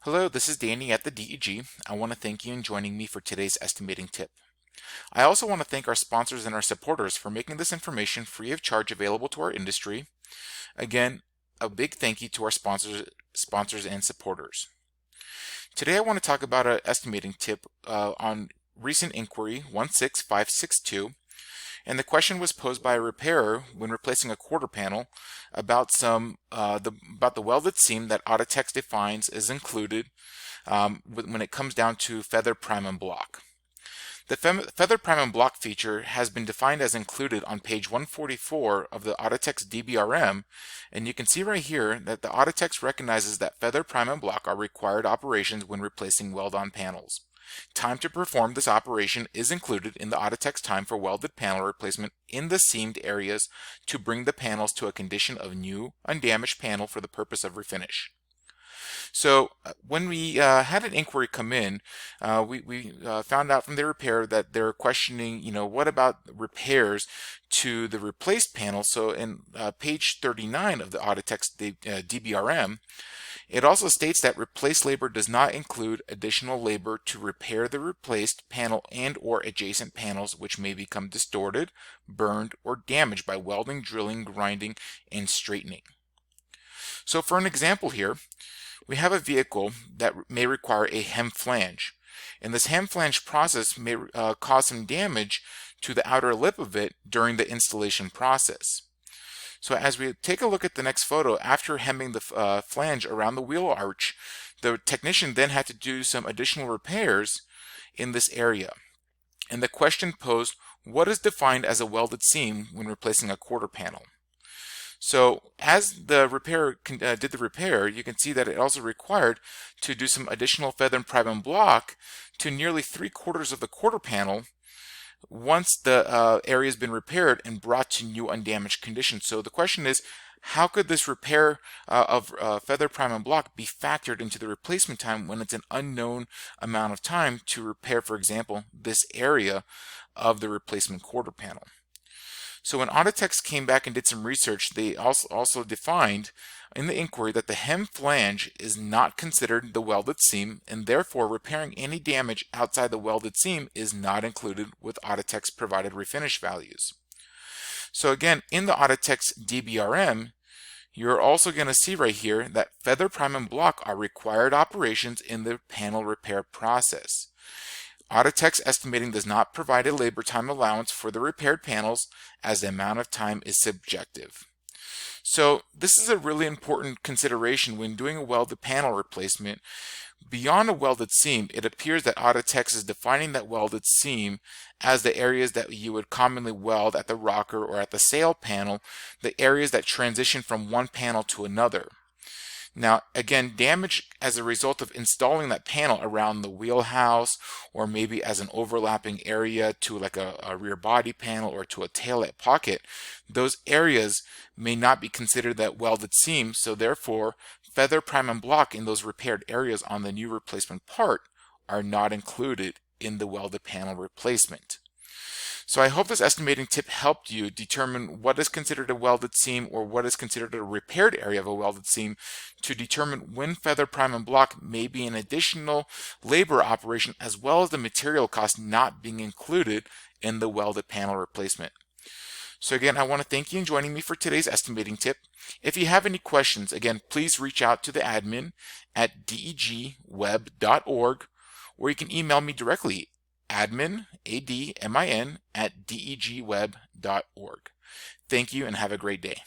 Hello, this is Danny at the DEG. I want to thank you in joining me for today's estimating tip. I also want to thank our sponsors and our supporters for making this information free of charge available to our industry. Again, a big thank you to our sponsors and supporters. Today I want to talk about an estimating tip on recent inquiry 16562. And the question was posed by a repairer when replacing a quarter panel about the welded seam that Audatex defines is included when it comes down to feather prime and block. The feather prime and block feature has been defined as included on page 144 of the Audatex DBRM, and you can see right here that the Audatex recognizes that feather prime and block are required operations when replacing weld-on panels. Time to perform this operation is included in the Audatex time for welded panel replacement in the seamed areas to bring the panels to a condition of new, undamaged panel for the purpose of refinish. So when we had an inquiry come in, we found out from the repairer that they're questioning, what about repairs to the replaced panel? So in page 39 of the Audatex DBRM, it also states that replace labor does not include additional labor to repair the replaced panel and or adjacent panels which may become distorted, burned, or damaged by welding, drilling, grinding, and straightening. So for an example here, we have a vehicle that may require a hem flange. And this hem flange process may cause some damage to the outer lip of it during the installation process. So as we take a look at the next photo, after hemming the flange around the wheel arch, the technician then had to do some additional repairs in this area. And the question posed, what is defined as a welded seam when replacing a quarter panel? So as the repairer did the repair, you can see that it also required to do some additional feather and prime and block to nearly 3/4 of the quarter panel once the area has been repaired and brought to new undamaged condition. So the question is, how could this repair of feather prime and block be factored into the replacement time when it's an unknown amount of time to repair, for example, this area of the replacement quarter panel? So when Audatex came back and did some research, they also defined in the inquiry that the hem flange is not considered the welded seam, and therefore repairing any damage outside the welded seam is not included with Audatex provided refinish values. So again, in the Audatex DBRM, you're also going to see right here that feather prime and block are required operations in the panel repair process. Audatex estimating does not provide a labor time allowance for the repaired panels as the amount of time is subjective. So this is a really important consideration when doing a welded panel replacement. Beyond a welded seam, it appears that Audatex is defining that welded seam as the areas that you would commonly weld at the rocker or at the sail panel, the areas that transition from one panel to another. Now, again, damage as a result of installing that panel around the wheelhouse or maybe as an overlapping area to like a rear body panel or to a taillight pocket, those areas may not be considered that welded seam, so therefore feather prime and block in those repaired areas on the new replacement part are not included in the welded panel replacement. So I hope this estimating tip helped you determine what is considered a welded seam or what is considered a repaired area of a welded seam to determine when feather prime and block may be an additional labor operation as well as the material cost not being included in the welded panel replacement. So again, I want to thank you for joining me for today's estimating tip. If you have any questions, again, please reach out to the admin at degweb.org, or you can email me directly, admin, A-D-M-I-N, @degweb.org. Thank you and have a great day.